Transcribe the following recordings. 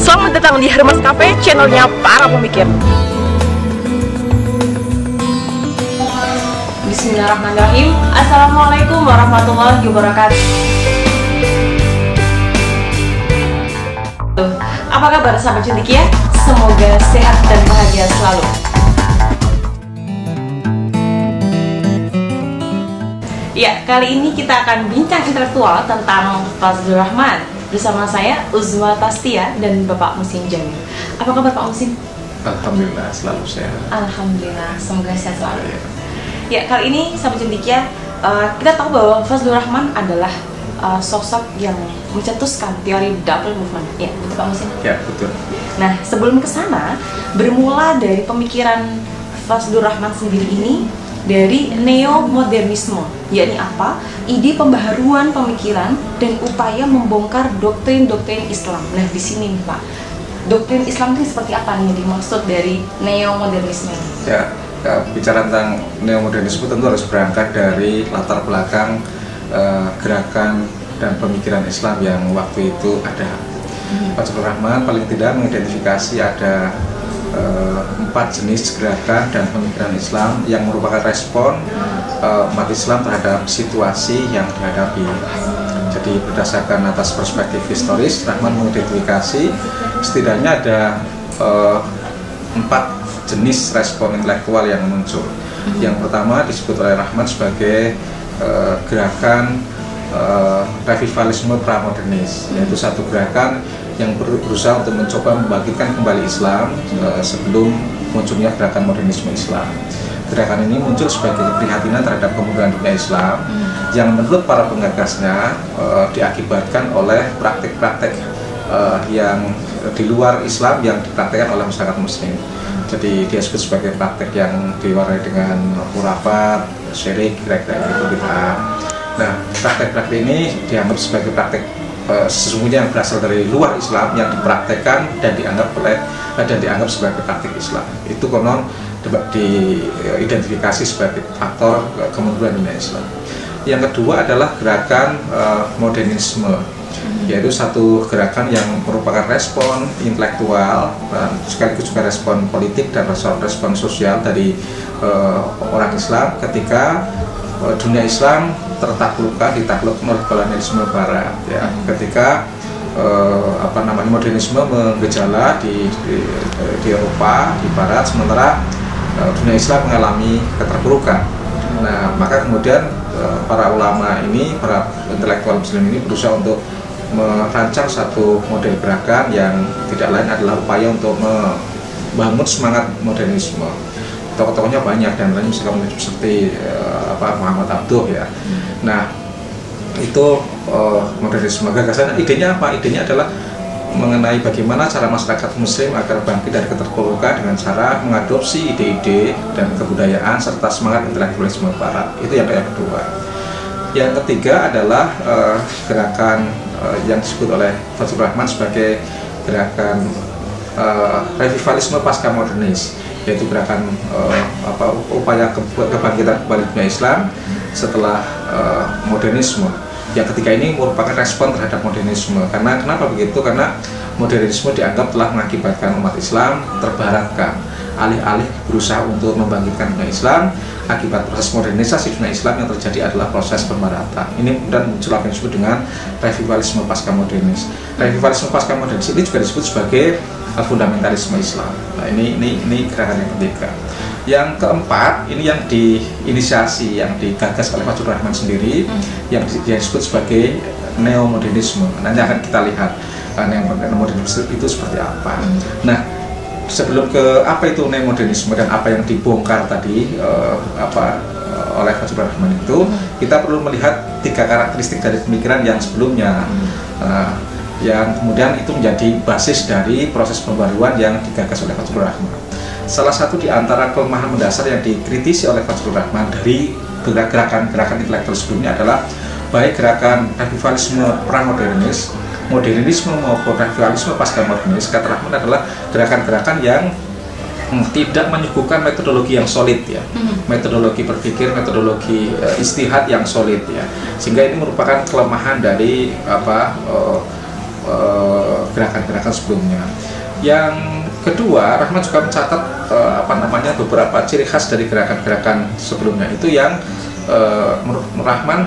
Selamat datang di Hermas Cafe, channelnya para pemikir. Bismillahirrahmanirrahim. Assalamualaikum warahmatullahi wabarakatuh. Apa kabar sahabat cendekia? Semoga sehat dan bahagia selalu. Ya, kali ini kita akan bincang intelektual tentang Fazlur Rahman bersama saya Uzma Tastia dan Bapak Muhsin Jamil. Apa kabar Pak Muhsin? Alhamdulillah selalu sehat. Alhamdulillah, semoga sehat selalu. Ya, kali ini sahabat cendekia, kita tahu bahwa Fazlur Rahman adalah sosok yang mencetuskan teori double movement. Ya, betul Pak Muhsin? Ya, betul. Nah, sebelum ke sana, bermula dari pemikiran Fazlur Rahman sendiri ini dari neo-modernisme, yakni apa? Ide pembaharuan pemikiran dan upaya membongkar doktrin-doktrin Islam. Nah, di sini nih Pak, doktrin Islam itu seperti apa nih dimaksud dari neo-modernisme? Ya, bicara tentang neo-modernisme tentu harus berangkat dari latar belakang gerakan dan pemikiran Islam yang waktu itu ada. Fazlur Rahman paling tidak mengidentifikasi ada 4 jenis gerakan dan pemikiran Islam yang merupakan respon umat Islam terhadap situasi yang dihadapi. Jadi berdasarkan atas perspektif historis, Rahman mengidentifikasi setidaknya ada 4 jenis respon intelektual yang muncul. Yang pertama disebut oleh Rahman sebagai gerakan revivalisme pramodernis, yaitu satu gerakan yang berusaha untuk mencoba membangkitkan kembali Islam sebelum munculnya gerakan modernisme Islam. Gerakan ini muncul sebagai keprihatinan terhadap kemunduran dunia Islam yang menurut para penggagasnya diakibatkan oleh praktik-praktik yang di luar Islam yang dipraktikkan oleh masyarakat Muslim. Jadi dia disebut sebagai praktik yang diwarnai dengan khurafat, syirik, kira-kira gitu. Nah, praktik-praktik ini dianggap sebagai praktik sesungguhnya yang berasal dari luar Islam yang dipraktekkan dan dianggap sebagai praktik Islam. Itu konon diidentifikasi sebagai faktor kemunduran dunia Islam. Yang kedua adalah gerakan modernisme, yaitu satu gerakan yang merupakan respon intelektual dan sekaligus juga respon politik dan respon sosial dari orang Islam ketika dunia Islam ditaklukkan oleh kolonialisme Barat, ya. Ketika modernisme menggejala di Eropa, di Barat, sementara dunia Islam mengalami keterpurukan. Nah, maka kemudian para ulama ini, para intelektual Muslim ini berusaha untuk merancang satu model gerakan yang tidak lain adalah upaya untuk membangun semangat modernisme. Tokoh-tokohnya banyak dan lainnya misalkan seperti Muhammad Abduh, ya. Nah, itu modernisme. Gagasan idenya apa? Idenya adalah mengenai bagaimana cara masyarakat Muslim agar bangkit dari keterpurukan dengan cara mengadopsi ide-ide dan kebudayaan serta semangat intelektualisme Barat. Itu yang kedua. Yang ketiga adalah gerakan yang disebut oleh Fazlur Rahman sebagai gerakan revivalisme pasca modernis, yaitu gerakan upaya kebangkitan kembali dunia Islam setelah modernisme. Yang ketiga ini merupakan respon terhadap modernisme. Karena kenapa begitu? Karena modernisme dianggap telah mengakibatkan umat Islam terbaratkan. Alih-alih berusaha untuk membangkitkan dunia Islam, akibat proses modernisasi dunia Islam yang terjadi adalah proses pembaratan. Ini kemudian muncul apa yang disebut dengan revivalisme pasca modernis. Revivalisme pasca modernis ini juga disebut sebagai fundamentalisme Islam. Nah, ini gerakan yang ketiga. Yang keempat, ini yang diinisiasi, yang digagas oleh Fazlur Rahman sendiri, yang disebut sebagai neomodernisme. Nanti akan kita lihat neomodernisme itu seperti apa. Nah, sebelum ke apa itu neomodernisme dan apa yang dibongkar tadi oleh Fazlur Rahman itu, kita perlu melihat 3 karakteristik dari pemikiran yang sebelumnya. Yang kemudian itu menjadi basis dari proses pembaruan yang digagas oleh Fazlur Rahman. Salah satu di antara kelemahan mendasar yang dikritisi oleh Fazlur Rahman dari gerakan-gerakan intelektual sebelumnya adalah baik gerakan revivalisme pramodernis, modernisme maupun revivalisme pasca modernis. Kata Rahman adalah gerakan-gerakan yang tidak menyuguhkan metodologi yang solid, ya, metodologi berpikir, metodologi istihad yang solid, ya, sehingga ini merupakan kelemahan dari gerakan-gerakan sebelumnya. Yang kedua, Rahman juga mencatat beberapa ciri khas dari gerakan-gerakan sebelumnya itu yang menurut Rahman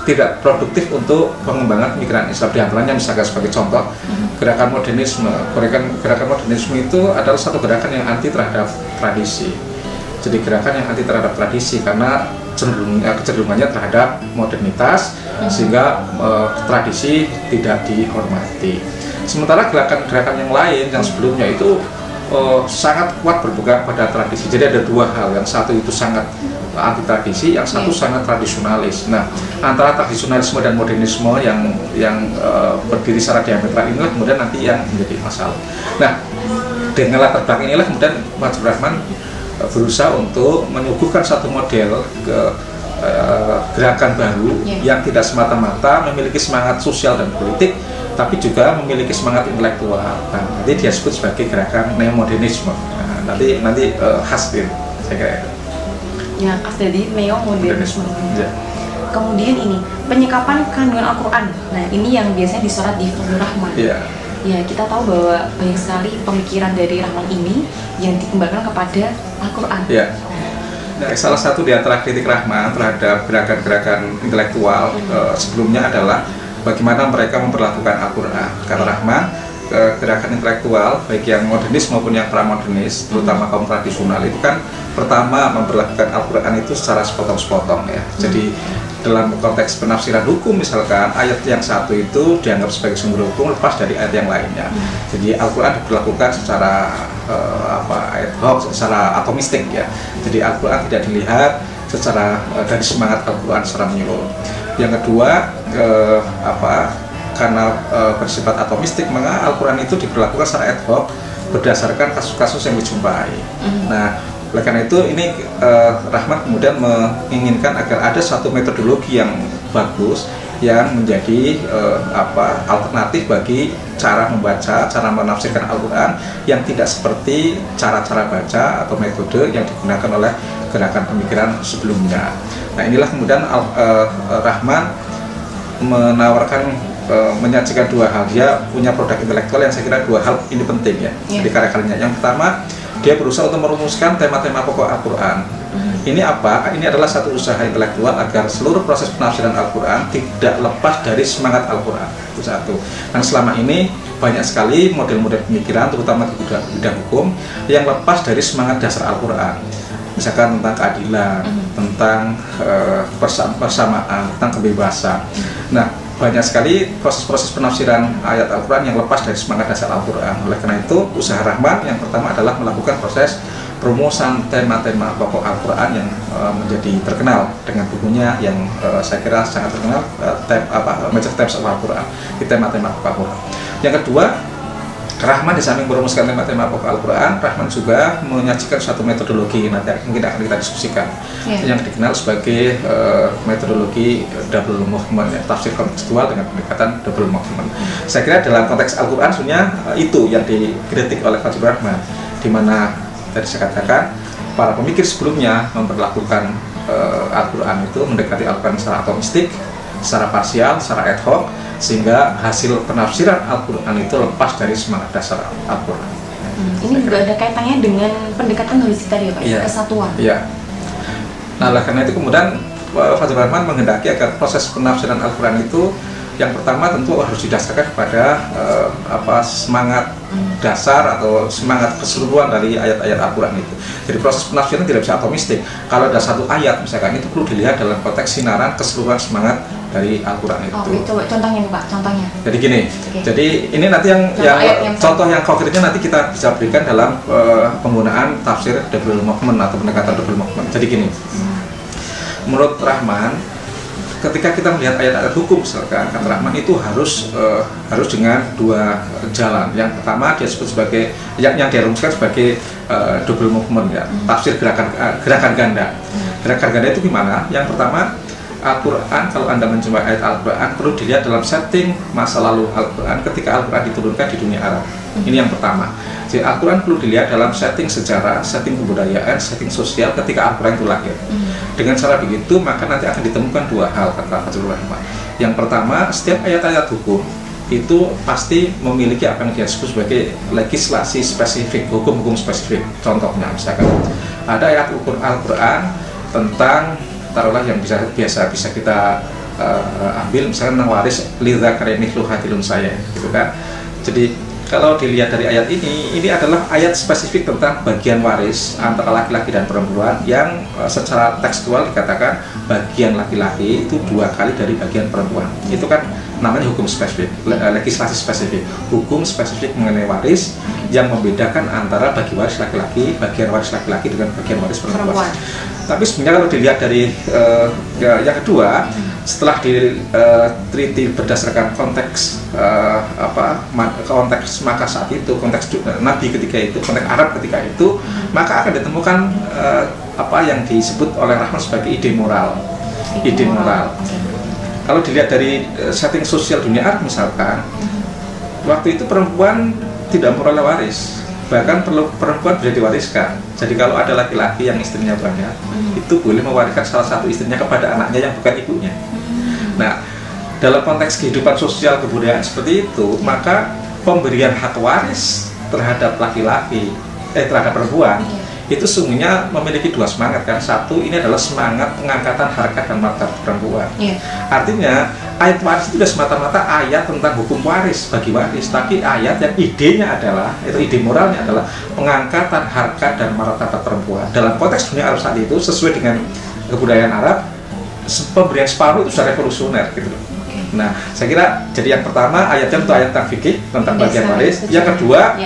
tidak produktif untuk pengembangan pemikiran Islam. Di antaranya misalkan sebagai contoh gerakan modernisme. Gerakan modernisme itu adalah satu gerakan yang anti terhadap tradisi. Jadi gerakan yang anti terhadap tradisi karena kecenderungannya terhadap modernitas sehingga tradisi tidak dihormati. Sementara gerakan-gerakan yang lain yang sebelumnya itu sangat kuat berpegang pada tradisi. Jadi ada dua hal, yang satu itu sangat anti tradisi, yang satu sangat tradisionalis. Nah, antara tradisionalisme dan modernisme yang berdiri secara diametral inilah kemudian nanti yang menjadi masalah. Nah, dengan latar belakang inilah kemudian Mas Rahman berusaha untuk menyuguhkan satu model gerakan baru yang tidak semata-mata memiliki semangat sosial dan politik, tapi juga memiliki semangat intelektual. Nah, nanti dia sebut sebagai gerakan neomodernisme. Nah, nanti khas itu, saya kira. Ya, khas dari neomodernisme. Ya. Kemudian ini penyikapan kandungan Al-Quran. Nah, ini yang biasanya disorot di Fadlur Rahman. Ya. Ya, kita tahu bahwa banyak sekali pemikiran dari Rahman ini yang dikembangkan kepada Al-Quran. Ya. Nah, salah satu di antara kritik Rahman terhadap gerakan-gerakan intelektual sebelumnya adalah bagaimana mereka memperlakukan Al-Quran. Kata Rahman, gerakan intelektual baik yang modernis maupun yang pramodernis, terutama kaum tradisional itu kan pertama memperlakukan Al-Quran itu secara sepotong-sepotong ya. Jadi dalam konteks penafsiran hukum misalkan ayat yang satu itu dianggap sebagai sumber hukum lepas dari ayat yang lainnya. Jadi Al-Quran diperlakukan secara ad hoc, secara atomistik ya. Jadi Al-Quran tidak dilihat secara dari semangat Al-Quran secara menyeluruh. Yang kedua karena bersifat atomistik, maka Al-Quran itu diperlakukan secara ad hoc berdasarkan kasus-kasus yang dijumpai. Nah, oleh karena itu ini Rahman kemudian menginginkan agar ada satu metodologi yang bagus yang menjadi alternatif bagi cara membaca, cara menafsirkan Al-Quran yang tidak seperti cara-cara baca atau metode yang digunakan oleh gerakan pemikiran sebelumnya. Nah, inilah kemudian Rahman menawarkan menyajikan dua hal. Dia punya produk intelektual yang saya kira dua hal ini penting ya di karya-karyanya. Yang pertama, dia berusaha untuk merumuskan tema-tema pokok Al-Quran. Ini apa? Ini adalah satu usaha intelektual agar seluruh proses penafsiran Al-Quran tidak lepas dari semangat Al-Quran. Itu satu. Dan selama ini banyak sekali model-model pemikiran, terutama di bidang hukum, yang lepas dari semangat dasar Al-Quran. Misalkan tentang keadilan, tentang persamaan, tentang kebebasan. Nah, banyak sekali proses-proses penafsiran ayat Al-Quran yang lepas dari semangat dasar Al-Quran. Oleh karena itu, usaha Rahman yang pertama adalah melakukan proses perumusan tema-tema pokok Al-Quran yang menjadi terkenal dengan bukunya yang saya kira sangat terkenal, Major Themes of Al-Quran, di tema-tema pokok Al-Quran. Yang kedua, Rahman di samping merumuskan tema-tema pokok Al-Quran, Rahman juga menyajikan suatu metodologi nanti mungkin akan kita diskusikan yang dikenal sebagai metodologi double movement, ya, tafsir kontekstual dengan pendekatan double movement. Saya kira dalam konteks Al-Quran sebenarnya itu yang dikritik oleh Fadlur Rahman, di mana tadi saya katakan para pemikir sebelumnya memperlakukan Al-Quran itu mendekati Al-Quran secara atomistik, secara parsial, secara ad hoc, sehingga hasil penafsiran Al-Quran itu lepas dari semangat dasar Al-Quran. Ini juga ada kaitannya dengan pendekatan holistik tadi ya Pak, kesatuan. Iya. Nah, karena itu kemudian Fadlur Rahman menghendaki agar proses penafsiran Al-Quran itu yang pertama tentu harus didasarkan kepada semangat dasar atau semangat keseluruhan dari ayat-ayat Al-Quran itu. Jadi proses penafsiran tidak bisa atomistik. Kalau ada satu ayat misalkan itu perlu dilihat dalam konteks sinaran keseluruhan semangat dari Al-Quran itu. Oke, coba contohnya nih Pak, contohnya. Jadi gini, jadi ini nanti yang contoh yang konkretnya nanti kita bisa berikan dalam penggunaan tafsir double movement atau pendekatan double movement. Jadi gini, menurut Rahman, ketika kita melihat ayat-ayat hukum misalkan, kata Rahman itu harus dengan dua jalan. Yang pertama dia sebut sebagai yang dirumuskan sebagai double movement ya, tafsir gerakan ganda. Gerakan ganda itu gimana? Yang pertama, Al-Quran, kalau Anda menjumpai ayat Al-Quran perlu dilihat dalam setting masa lalu Al-Quran ketika Al-Quran diturunkan di dunia Arab. Ini yang pertama. Jadi Al-Quran perlu dilihat dalam setting sejarah, setting kebudayaan, setting sosial ketika Al-Quran itu lahir. Dengan cara begitu maka nanti akan ditemukan dua hal, kata Fadlur Rahman. Yang pertama, setiap ayat-ayat hukum itu pasti memiliki apa yang disebut sebagai legislasi spesifik, hukum-hukum spesifik. Contohnya misalkan ada ayat Al-Quran tentang, taruhlah yang biasa kita ambil misalkan waris lidzakari mithlu hadil unsaya, gitu kan. Jadi kalau dilihat dari ayat ini adalah ayat spesifik tentang bagian waris antara laki-laki dan perempuan yang secara tekstual dikatakan bagian laki-laki itu 2 kali dari bagian perempuan. Itu kan namanya hukum spesifik, legislasi spesifik, hukum spesifik mengenai waris yang membedakan antara bagi waris laki-laki, bagian waris laki-laki dengan bagian waris perempuan. Tapi sebenarnya kalau dilihat dari yang kedua, setelah diteliti berdasarkan konteks konteks maka saat itu, konteks Nabi ketika itu, konteks Arab ketika itu, maka akan ditemukan apa yang disebut oleh Rahman sebagai ide moral. Ide moral. Kalau dilihat dari setting sosial dunia Arab misalkan, waktu itu perempuan tidak memperoleh waris, bahkan perempuan bisa diwariskan. Jadi kalau ada laki-laki yang istrinya banyak, itu boleh mewariskan salah satu istrinya kepada anaknya yang bukan ibunya. Nah, dalam konteks kehidupan sosial kebudayaan seperti itu, maka pemberian hak waris terhadap laki-laki, terhadap perempuan, itu sungguhnya memiliki 2 semangat kan. Satu, ini adalah semangat pengangkatan harkat dan martabat perempuan. Artinya ayat waris itu tidak semata-mata ayat tentang hukum waris bagi waris, tapi ayat yang idenya adalah, itu ide moralnya adalah pengangkatan harkat dan martabat perempuan. Dalam konteks dunia Arab saat itu, sesuai dengan kebudayaan Arab, pemberian separuh itu sudah revolusioner gitu loh. Nah, saya kira jadi yang pertama ayatnya itu ayat tentang fikih tentang bagian waris. Yang kedua,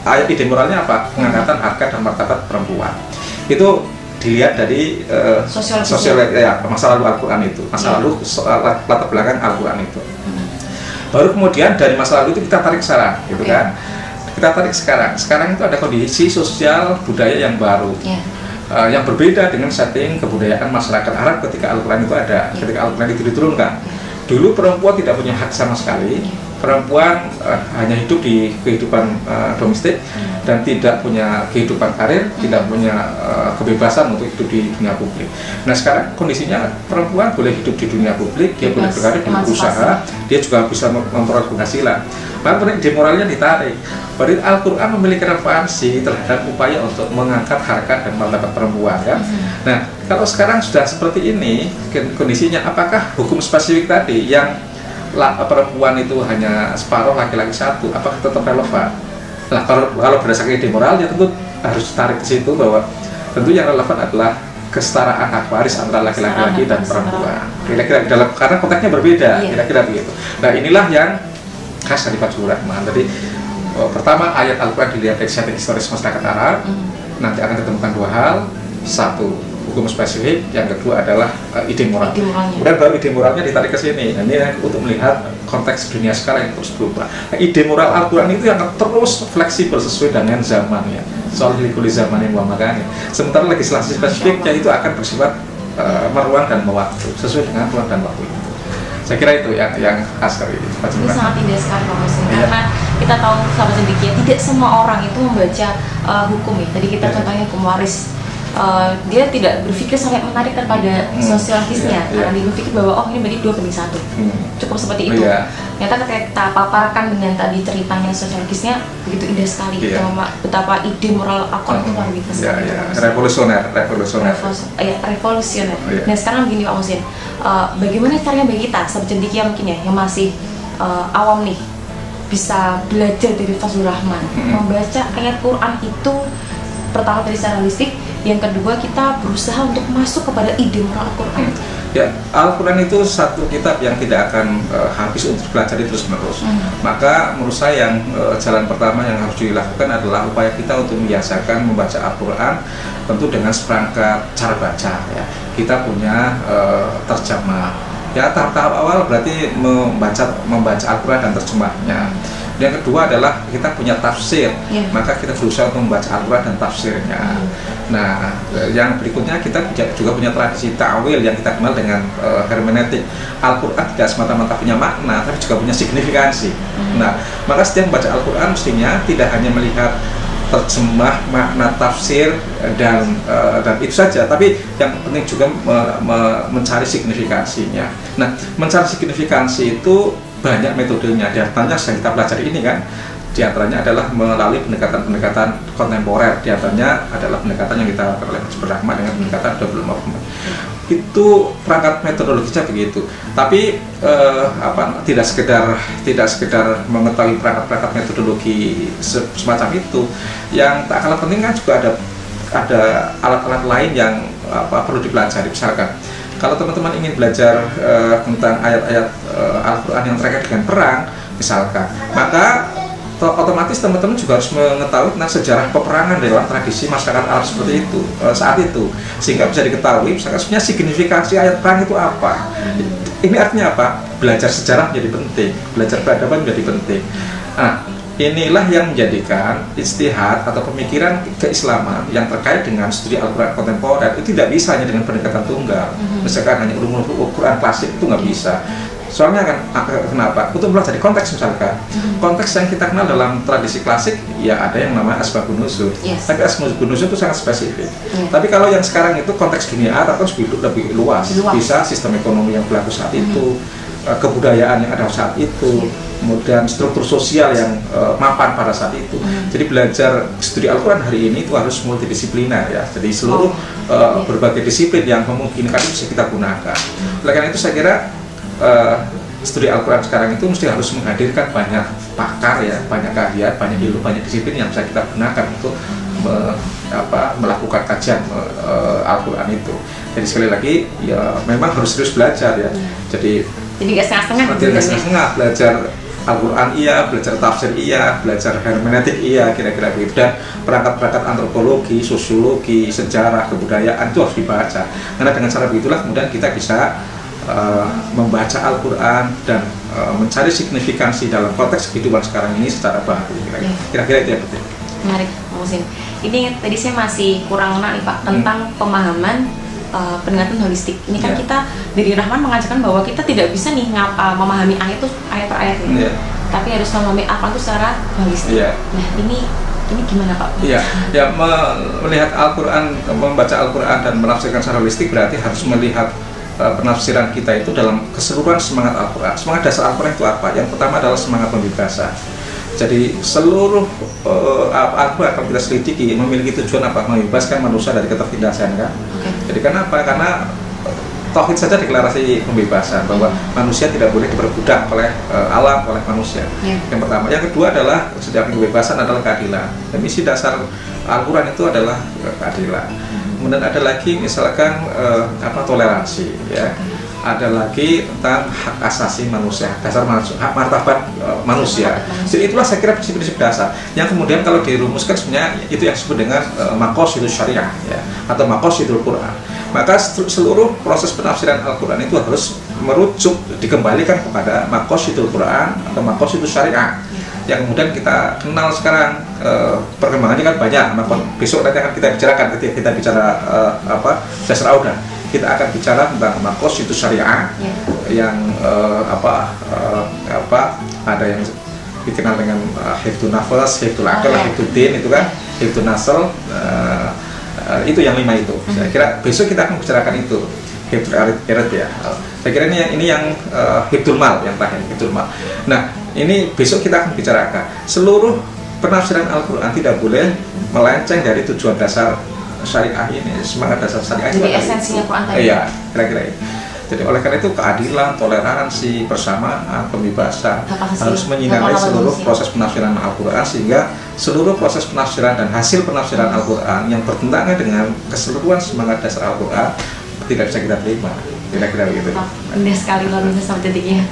ayat ide moralnya apa? Pengangkatan harkat dan martabat perempuan. Itu dilihat dari sosial ya, masa lalu Al-Quran itu, masa lalu latar belakang Al-Quran itu. Baru kemudian dari masa lalu itu kita tarik sekarang, gitu kan? Kita tarik sekarang. Sekarang itu ada kondisi sosial budaya yang baru. Yang berbeda dengan setting kebudayaan masyarakat Arab ketika Al-Quran itu ada, ketika Al-Quran itu diturunkan. Dulu perempuan tidak punya hak sama sekali, perempuan hanya hidup di kehidupan domestik dan tidak punya kehidupan karir, tidak punya kebebasan untuk hidup di dunia publik. Nah sekarang kondisinya perempuan boleh hidup di dunia publik, dia boleh berkarir, boleh berusaha, dia juga bisa memperoleh penghasilan. Maka ide moralnya ditarik. Berarti Al-Quran memiliki relevansi terhadap upaya untuk mengangkat harkat dan martabat perempuan kan. Nah kalau sekarang sudah seperti ini kondisinya, apakah hukum spesifik tadi yang perempuan itu hanya separuh, laki-laki 1, apakah tetap relevan? Nah kalau berdasarkan ide moralnya tentu harus ditarik ke situ bahwa tentu yang relevan adalah kesetaraan hak waris antara laki-laki dan perempuan. Kira-kira karena konteksnya berbeda, kira-kira begitu. Nah inilah yang khas dari Fazlur Rahman. Jadi pertama ayat Al-Quran dilihat dari setting historis masyarakat Arab, nanti akan ditemukan 2 hal. Satu, hukum spesifik, yang kedua adalah ide moral. Kemudian baru ide moralnya ditarik ke sini. Nah, ini untuk melihat konteks dunia sekarang yang terus berubah. Nah, ide moral Al-Quran itu yang terus fleksibel sesuai dengan zamannya. Soal likuli zamanin wa makani. Sementara legislasi spesifiknya itu akan bersifat meruang dan mewaktu sesuai dengan ruang dan waktu itu. Saya kira itu yang khas dari Ini sangat indah sekali Pak Muslim, karena kita tahu sahabat sedikit, tidak semua orang itu membaca hukum ya. Tadi kita contohnya hukum waris. Dia tidak berpikir sampai menarik kepada sosiologisnya, karena dia berpikir bahwa oh ini berarti 2 banding 1, cukup seperti itu. Ternyata ketika kita paparkan dengan tadi ceritanya sosiologisnya, begitu indah sekali, betapa ide moral Al-Quran itu luar biasa. Revolusioner. Nah sekarang begini Pak Musin, bagaimana caranya bagi kita sahabat cendekia mungkin ya yang masih awam nih bisa belajar dari Fazlur Rahman, membaca ayat Quran itu pertama dari secara holistik, yang kedua kita berusaha untuk masuk kepada ide moral Al-Quran. Ya, Al-Quran itu satu kitab yang tidak akan habis untuk dipelajari terus-menerus. Maka menurut saya yang jalan pertama yang harus dilakukan adalah upaya kita untuk membiasakan membaca Al-Quran tentu dengan seperangkat cara baca ya. Kita punya terjemah. Ya, tahap-tahap awal berarti membaca Al-Quran dan terjemahnya. Yang kedua adalah kita punya tafsir, maka kita berusaha untuk membaca Al-Quran dan tafsirnya. Nah, yang berikutnya kita juga punya tradisi ta'wil yang kita kenal dengan hermeneutik. Al-Quran tidak semata-mata punya makna, tapi juga punya signifikansi. Nah, maka setiap membaca Al-Quran mestinya tidak hanya melihat terjemah, makna, tafsir dan itu saja, tapi yang penting juga mencari signifikansinya. Nah, mencari signifikansi itu banyak metodenya. Di antaranya yang kita pelajari ini kan, di antaranya adalah melalui pendekatan-pendekatan kontemporer. Di antaranya adalah pendekatan yang kita lakukan oleh Mas Rahmat dengan pendekatan double movement. Itu perangkat metodologinya begitu. Tapi tidak sekedar mengetahui perangkat-perangkat metodologi semacam itu. Yang tak kalah penting kan juga ada alat-alat lain yang perlu dipelajari. Misalkan kalau teman-teman ingin belajar tentang ayat-ayat Al-Quran yang terkait dengan perang, misalkan, maka otomatis teman-teman juga harus mengetahui tentang sejarah peperangan dalam tradisi masyarakat Arab seperti itu saat itu, sehingga bisa diketahui misalkan sebenarnya signifikasi ayat perang itu apa. Ini artinya apa? Belajar sejarah menjadi penting, belajar peradaban menjadi penting. Nah, inilah yang menjadikan ijtihad atau pemikiran keislaman yang terkait dengan studi Al-Quran kontemporer itu tidak bisa hanya dengan pendekatan tunggal. Misalkan hanya ulumul Quran klasik itu nggak bisa. Soalnya kan kenapa? Untuk belajar di konteks misalkan, konteks yang kita kenal dalam tradisi klasik ya ada yang namanya asbabun nuzul. Tapi asbabun nuzul itu sangat spesifik. Tapi kalau yang sekarang itu konteks dunia atau lebih luas. Bisa sistem ekonomi yang berlaku saat itu, kebudayaan yang ada saat itu, kemudian struktur sosial yang mapan pada saat itu. Jadi belajar studi Al-Quran hari ini itu harus multidisipliner ya. Jadi seluruh berbagai disiplin yang memungkinkan bisa kita gunakan. Oleh karena itu saya kira studi Al-Quran sekarang itu mesti harus menghadirkan banyak pakar ya, banyak keahlian, banyak ilmu, banyak disiplin yang bisa kita gunakan untuk melakukan kajian Al-Quran itu. Jadi sekali lagi ya memang harus serius belajar ya. Jadi nggak setengah-setengah belajar Al-Quran iya, belajar tafsir iya, belajar hermeneutik iya, kira-kira begitu. Dan perangkat-perangkat antropologi, sosiologi, sejarah, kebudayaan itu harus dibaca. Karena dengan cara begitulah kemudian kita bisa membaca Al-Quran dan mencari signifikansi dalam konteks kehidupan sekarang ini secara baru. Kira-kira itu yang penting. Menarik, Pak Muhsin. Ini tadi saya masih kurang nih Pak tentang pemahaman pendekatan holistik. Ini kan kita dari Rahman mengajarkan bahwa kita tidak bisa nih memahami ayat itu ayat per ayat ini, tapi harus memahami Al-Quran itu secara holistik. Nah ini gimana Pak? Ya melihat Al-Quran, membaca Al-Quran dan menafsirkan secara holistik berarti harus melihat penafsiran kita itu dalam keseluruhan semangat Al-Quran. Semangat dasar Al-Quran itu apa? Yang pertama adalah semangat pembebasan. Jadi seluruh Al-Quran kalau kita selidiki memiliki tujuan apa? Membebaskan manusia dari ketertindasan kan? Jadi kenapa? Karena tauhid saja deklarasi pembebasan bahwa manusia tidak boleh diperbudak oleh alam, oleh manusia. Yang pertama. Yang kedua adalah sejak kebebasan adalah keadilan. Dan misi dasar Al-Quran itu adalah keadilan. Kemudian ada lagi misalkan toleransi ya. Ada lagi tentang hak asasi manusia, dasar manusia, hak martabat manusia. Jadi itulah saya kira prinsip-prinsip dasar yang kemudian kalau dirumuskan sebenarnya itu yang disebut dengan maqasidus syariah ya, atau maqasidul Quran. Maka seluruh proses penafsiran Al-Quran itu harus merujuk dikembalikan kepada maqasidul Quran atau maqasidus syariah yang kemudian kita kenal sekarang. Perkembangannya kan banyak. Besok nanti akan kita bicarakan ketika kita bicara dasar auda. Kita akan bicara tentang maqasidus syariah yang ada yang dikenal dengan hifdzun nafas, hifdzul aql, hifdzud din itu kan, hifdzun nasl, itu yang 5 itu. Saya kira besok kita akan bicarakan itu. Hifdzul irat ya. Saya kira ini yang hifdzul mal yang terakhir, hifdzul mal. Nah, ini besok kita akan bicarakan. Seluruh penafsiran Al-Quran tidak boleh melenceng dari tujuan dasar syariah ini, semangat dasar syariah. Jadi esensinya Quran tadi. Iya, kira-kira itu. Jadi oleh karena itu keadilan, toleransi, persamaan, pembebasan harus menyinari seluruh proses penafsiran Al-Quran, sehingga seluruh proses penafsiran dan hasil penafsiran Al-Quran yang bertentangan dengan keseluruhan semangat dasar Al-Quran tidak bisa kita terima. Kira-kira begitu. Indah sekali luar biasa sama titiknya.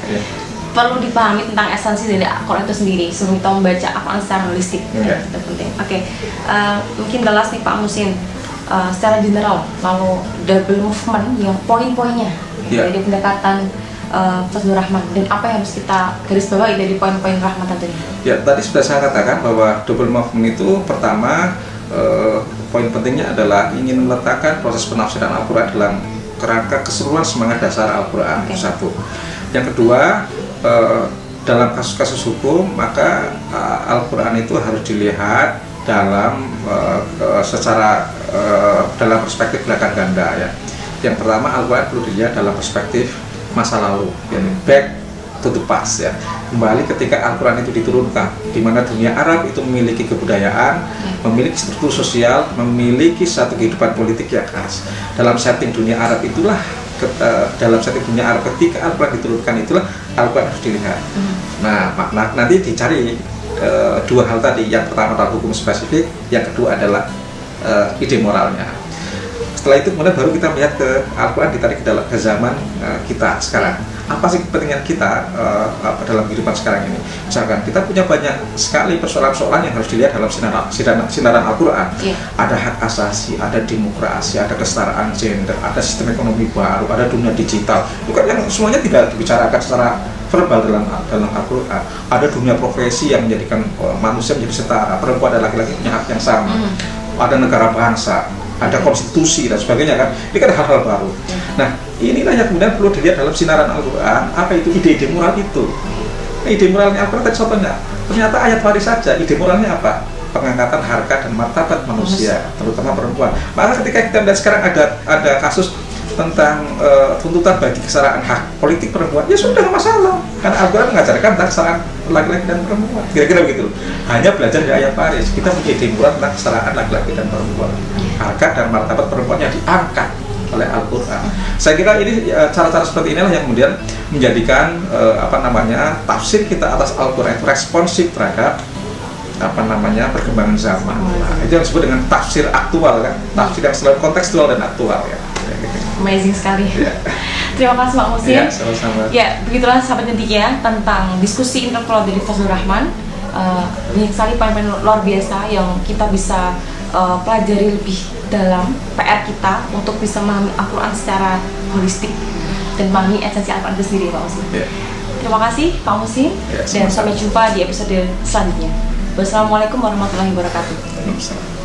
Perlu dipahami tentang esensi dari Al-Quran itu sendiri sebelum kita membaca Al-Quran secara holistik. Itu penting. Mungkin jelas nih Pak Muhsin, secara general, lalu double movement yang poin-poinnya dari pendekatan Fazlur Rahman dan apa yang harus kita garis bawahi dari poin-poin Rahman tadi? Ya, tadi sudah saya katakan bahwa double movement itu pertama poin pentingnya adalah ingin meletakkan proses penafsiran Al-Quran dalam kerangka keseluruhan semangat dasar Al-Quran. Satu. Yang kedua, dalam kasus-kasus hukum maka Al-Quran itu harus dilihat dalam secara dalam perspektif belakang ganda ya. Yang pertama, Al-Quran perlu dilihat dalam perspektif masa lalu, yani back tutup pas ya. Kembali ketika Al-Quran itu diturunkan, di mana dunia Arab itu memiliki kebudayaan, memiliki struktur sosial, memiliki satu kehidupan politik yang khas. Dalam setting dunia Arab itulah, dalam setting dunia Arab ketika Al-Quran diturunkan itulah Al-Quran harus dilihat. Nah, nanti dicari dua hal tadi. Yang pertama adalah hukum spesifik, yang kedua adalah ide moralnya. Setelah itu kemudian baru kita melihat ke Al-Quran ditarik ke zaman kita sekarang. Apa sih kepentingan kita dalam kehidupan sekarang ini? Misalkan kita punya banyak sekali persoalan-persoalan yang harus dilihat dalam sinaran Al-Quran. Ada hak asasi, ada demokrasi, ada kesetaraan gender, ada sistem ekonomi baru, ada dunia digital. Bukan yang semuanya tidak dibicarakan secara verbal dalam Al-Quran. Ada dunia profesi yang menjadikan manusia menjadi setara, perempuan dan laki-laki punya hak yang sama. Ada negara bangsa, ada konstitusi dan sebagainya kan. Ini kan hal-hal baru. Nah, inilah yang kemudian perlu dilihat dalam sinaran Al-Quran. Apa itu ide-ide moral itu? Ide moralnya Al-Quran tadi contohnya. Ternyata ayat waris saja. Ide moralnya apa? Pengangkatan harkat dan martabat manusia, terutama perempuan. Maka ketika kita melihat sekarang ada kasus tentang tuntutan bagi kesetaraan hak politik perempuan, ya sudah nggak masalah. Karena Al-Quran mengajarkan tentang kesetaraan laki-laki dan perempuan. Kira-kira begitu. Hanya belajar dari ayat waris. Kita punya ide moral tentang kesetaraan laki-laki dan perempuan. Harkat dan martabat perempuan yang diangkat oleh Al-Quran. Saya kira ini cara-cara seperti inilah yang kemudian menjadikan tafsir kita atas Al-Quran responsif terhadap perkembangan zaman. Nah, itu yang disebut dengan tafsir aktual kan, tafsir yang selalu kontekstual dan aktual ya. Amazing sekali. Terima kasih Pak Muhsin. Ya, sama-sama. Ya, begitulah sahabat Cendikia tentang diskusi intelektual dari Fazlur Rahman. Banyak sekali poin-poin luar biasa yang kita bisa pelajari lebih dalam PR kita untuk bisa memahami Al-Quran secara holistik dan memahami esensi Al-Quran itu sendiri, Pak Muhsin. Terima kasih Pak Muhsin, dan sampai jumpa di episode selanjutnya. Wassalamualaikum warahmatullahi wabarakatuh.